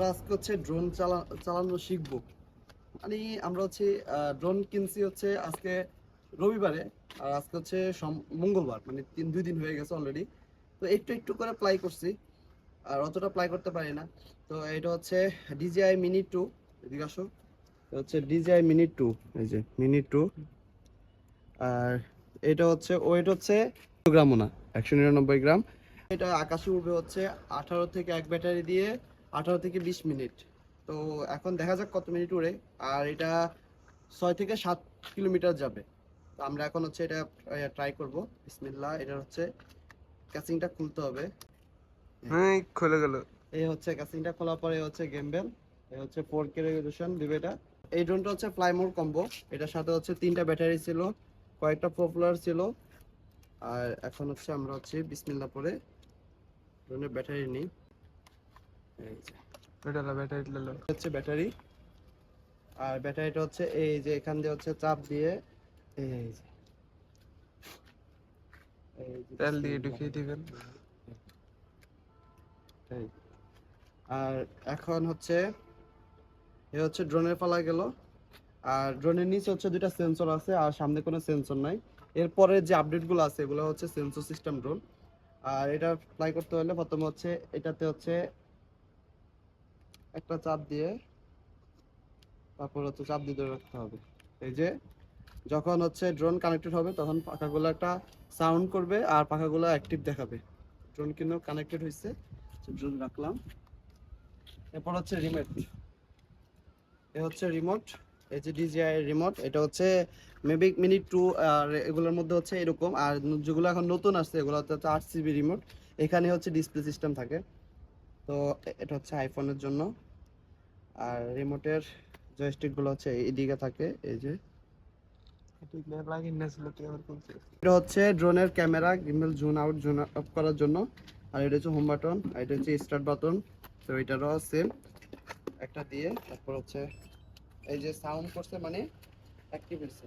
আমরা আজকে হচ্ছে ড্রোন চালানো শিখবো। মানে আমরা হচ্ছে ড্রোন কিনছি হচ্ছে আজকে রবিবারে, আর আজকে হচ্ছে মঙ্গলবার, মানে 2 দিন হয়ে গেছে অলরেডি। তো একটু একটু করে প্লাই করছি, আর অতটা প্লাই করতে পারি না। তো এটা হচ্ছে DJI মিনি 2। এদিকে আসো। এটা হচ্ছে DJI মিনি 2, এই যে মিনি 2। আর এটা হচ্ছে ওয়েট হচ্ছে 100 গ্রামও না, 199 গ্রাম। এটা আকাশে উড়বে হচ্ছে 18 থেকে 1 ব্যাটারি দিয়ে 18 থেকে 20 মিনিট। তো এখন দেখা যাক কত মিনিট উড়ে। আর এটা 6 থেকে 7 কিলোমিটার যাবে। তো আমরা এখন হচ্ছে এটা ট্রাই করব। বিসমিল্লাহ। এটা হচ্ছে ক্যাসিংটা খুলতে হবে। হ্যাঁ, খুলে গেল। এই হচ্ছে ক্যাসিংটা খোলার পরে হচ্ছে গেমবেল। এই হচ্ছে 4K রেজোলিউশন দিবে এটা। এই ড্রোনটা হচ্ছে ফ্লাই মোড কম্বো। এটার সাথে হচ্ছে 3টা ব্যাটারি ছিল, কয়েকটা পপুলার ছিল। আর এখন হচ্ছে আমরা হচ্ছে বিসমিল্লাহ পরে ড্রোনের ব্যাটারি নিই। এই যে এটা লা ব্যাটারি লালো হচ্ছে ব্যাটারি। আর ব্যাটারিটা হচ্ছে এই যে এখান দিয়ে হচ্ছে চাপ দিয়ে এই যে তেল দিয়ে ঢুকিয়ে দিবেন। আর এখন হচ্ছে এই হচ্ছে ড্রোনের পালা গেল। আর ড্রোনের নিচে হচ্ছে 2টা সেন্সর আছে, আর সামনে কোনো সেন্সর নাই। এরপরে যে আপডেটগুলো আছে এগুলো হচ্ছে সেন্সর সিস্টেম ড্রোন। আর এটা ফ্লাই করতে হলে প্রথমে হচ্ছে এটাতে হচ্ছে একটা চাপ দিয়ে, তারপর হচ্ছে চাপ দিয়ে ধরে রাখতে হবে। এই যে যখন হচ্ছে ড্রোন কানেক্টেড হবে তখন পাখাগুলো একটা সাউন্ড করবে আর পাখাগুলো অ্যাক্টিভ দেখাবে। ড্রোন কিন্তু কানেক্টেড হয়েছে। ড্রোন রাখলাম। এরপর হচ্ছে রিমোট। এ হচ্ছে রিমোট। এই যে DJI রিমোট। এটা হচ্ছে মেভিক মিনি 2। আর এগুলোর মধ্যে হচ্ছে এরকম, আর যেগুলো এখন নতুন আসছে এগুলো হচ্ছে 8GB রিমোট। এখানে হচ্ছে ডিসপ্লে সিস্টেম থাকে। তো এটা হচ্ছে আইফোনের জন্য। আর রিমোটের জয়স্টিক গুলো হচ্ছে এইদিকে থাকে, এই যে। এটা হচ্ছে ড্রোনের camera, gimbal zoom out zoom up করার জন্য। আর এটা হচ্ছে হোম বাটন, আর এটা হচ্ছে স্টার্ট বাটন। তো এটারও সেম একটা দিয়ে, তারপর হচ্ছে এই যে সাউন্ড করছে মানে অ্যাক্টিভ হয়েছে।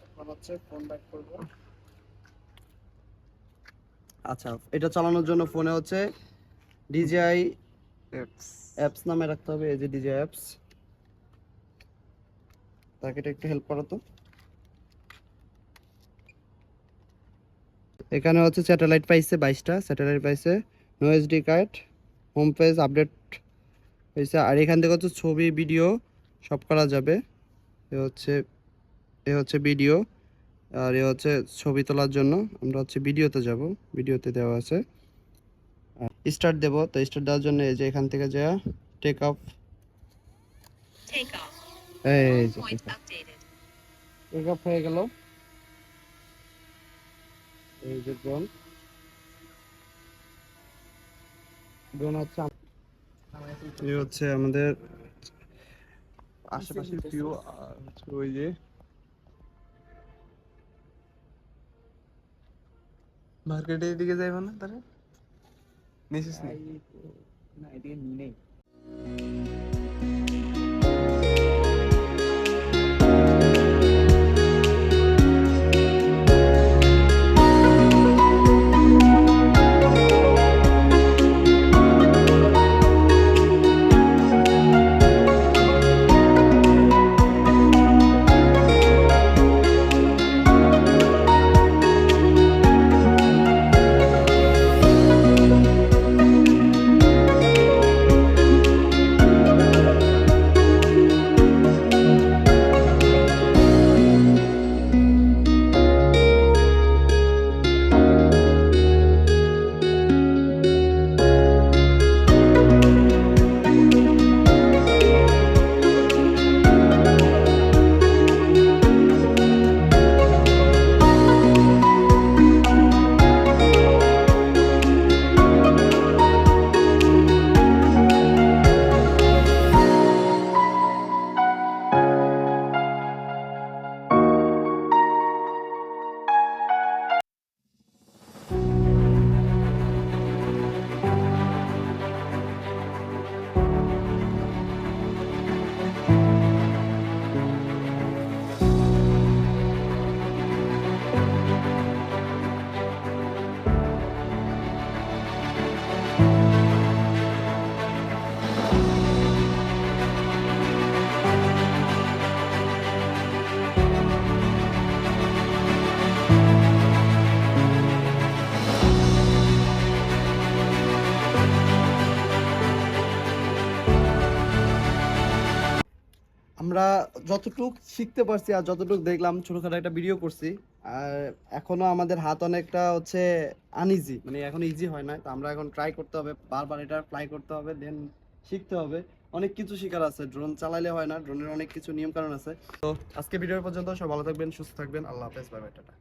এখন হচ্ছে ফোন ব্যাক করব। আচ্ছা, এটা চালানোর জন্য ফোনে হচ্ছে DJI অ্যাপস নামে রাখতে হবে। এই যে DJI অ্যাপস। তাকে এটা একটু হেল্প করো তো। এখানে হচ্ছে স্যাটেলাইট পাইছে 22টা স্যাটেলাইট পাইছে। No SD card. Home page update হয়েছে। আর এখান থেকে হচ্ছে ছবি ভিডিও সব করা যাবে। এ হচ্ছে ভিডিও। আর এ হচ্ছে ছবি তোলার জন্য। আমরা হচ্ছে ভিডিওতে যাব, ভিডিওতে দেওয়া আছে। আর স্টার্ট দেব। তো স্টার্ট দেওয়ার জন্য এই যে এখান থেকে যা টেক অফ। এই যে টেক অফ হয়ে গেল। এই যে ড্রোন হচ্ছে আমাদের আশেপাশের ভিউ। ওই যে মার্কেটের দিকে যাইব না তাহলে নিছিস না, এদিকে নেই। আমরা যতটুক শিখতে পারছি আর যতটুক দেখলাম, ছোটখাটো একটা ভিডিও করছি, আর এখনো আমাদের হাত অনেকটা হচ্ছে আনইজি, মানে এখন ইজি হয় না। তো আমরা এখন ট্রাই করতে হবে, বারবার এটা ফ্লাই করতে হবে, দেন শিখতে হবে। অনেক কিছু শেখার আছে, ড্রোন চালাইলে হয় না, ড্রোনের অনেক কিছু নিয়ম কানুন আছে। তো আজকে ভিডিও পর্যন্ত, সব ভালো থাকবেন, সুস্থ থাকবেন, আল্লাহ হাফেজ, বাই বাই, টাটা।